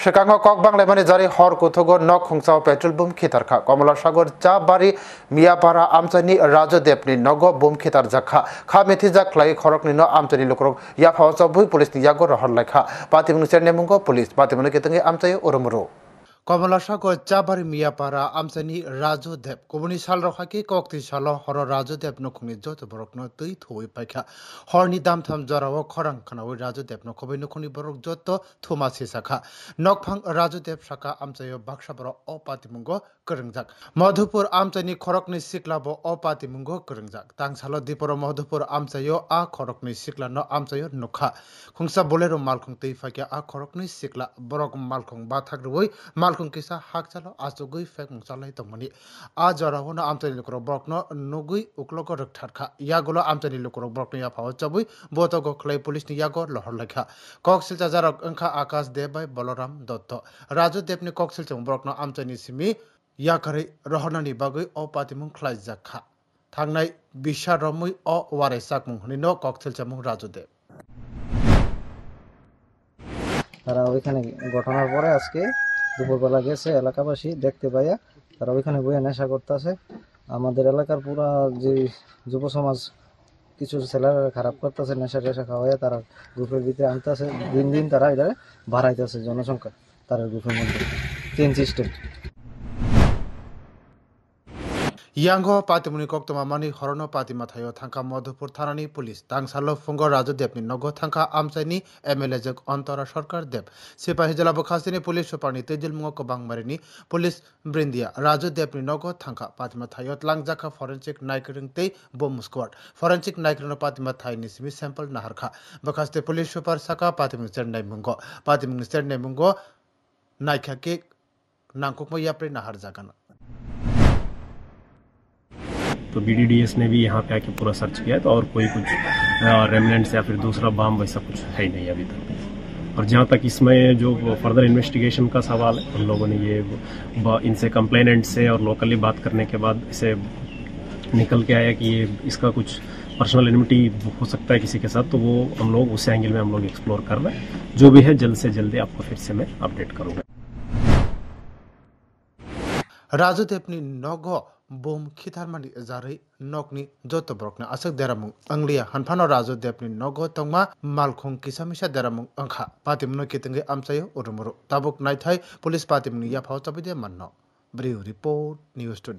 Chicago Kok Banglemani Jari Hor Kutogo Nok Hungsao Petrol Boom Kitarka, Komala Sagar Chabari, Miapara Amtani Raja Depni, Nogo Boom Kitar Jaka, Kametiza Clay Korokni no Amtani Lokro, Yapausa Bui Police Yago Horlaka, Patimunser Nemungo Police, Patimunaki Amtay Urumuru. Komala Sagar Chabari Miapara Amtani Rajo Dep, Komuni Salrohaki, Kokti Salo, Horo Rajo Dep no Kunijo, Borokno, Tui Tui Paka, Horni Dam Tam Jarawa Korang Kanawi Rajo Dep no Kobino Kuni Borok Joto, Thomas Saka, Nokpang Rajo Dep Saka Amtayo Bakshabro O Patimungo, Kuringjak, Madhupur Amtani Korokni Siklabo O Patimungo, Kuringjak, Tangsalo Diporo Madhupur Amtayo A Korokni Sikla no Amtayo Nukha, Kungsa Bolero Malkung Tifaka A Korokni Sikla, Borok Malkung Bathagui, Malkung Kisa Hakchalo, Asugui Fekung Salai Tomani, Ajarahona Amtani Lukro Brokno, Nugui, Ukloko Ruktarka, Yagulo Amtani Lukro Broknia Power Chabui, Botogo Clay Police Yago, Lohorlaka, Coxil Tazarok Unka Akas Deby, Boloram Dotto, Rajo Depni Coxil Brokno Amtani Simi, Yakari, Rohonani Bagui, O Patimun Klai Zaka, Tangnai, Bisha Romui, O Waresakmung, Nino Coxil Chamung Rajo Dep. তারা ওইখানে ঘটনার পরে আজকে দুপুরবেলা গেছে এলাকাবাসী দেখতে পাইয়া তারা ওইখানে বইয়ে নেশা করতেছে আমাদের এলাকার পুরা যে যুব সমাজ কিছু ছেলেরা খারাপ করতেছে নেশা টেশা খাওয়াইয়া তারা গ্রুপের ভিতরে আনতেছে দিন দিন তারা এটা বাড়াইতেছে জনসংখ্যা তার গ্রুপের মধ্যে chain system Yango Patimuni Koktoma Mani Horono Patimathayo Thanka Madhupur Thanani Police Tangsalo Fungo Rajo Depni Nogo Thanka Amsani MLAjak Antara Sarkar Dep Sipahi Jala Bokhasini Police Sopani Tejil Mungo Bangmarini Police Brindia Rajo Depni Nogo Thanka Patimathayo Langjaka Forensic Naikring Te Bomb Squad Forensic Naikring Patimathai Nisimi Sample Naharkha Bokhaste Police Super Saka Patimun Chernai Mungo Patimun Chernai Mungo Naikake Nangkokmo Yapre Nahar Jagana तो BDDS ने भी यहाँ पे आके पूरा search किया तो और कोई कुछ रेमिनेंट्स या फिर दूसरा बम वैसा कुछ है ही नहीं अभी तक। और जहाँ तक इसमें जो फर्दर इन्वेस्टिगेशन का सवाल है हम लोगों ने ये इनसे कंप्लेनेंट से और लोकली बात करने के बाद इसे निकल के आया कि ये इसका कुछ पर्सनल एनिमिटी हो सकता है किसी के साथ, तो वो हम लोग उस एंगल में हम लोग एक्सप्लोर कर रहे हैं। जो भी है जल्द से जल्दी आपको फिर से मैं अपडेट करूँगा। Rajo Depni Nogo Boom Kitarmani Zari Nokni Joto Brokna Asak Deramung Anglia Hanpano Rajo Depni Nogo Tongma Malkung Kisamisha Deramung Angha Patimno Kitangi Amsayo Urumuru Tabuk Nightai Police Patimni Yapau Tabide Manno Brew Report News Today.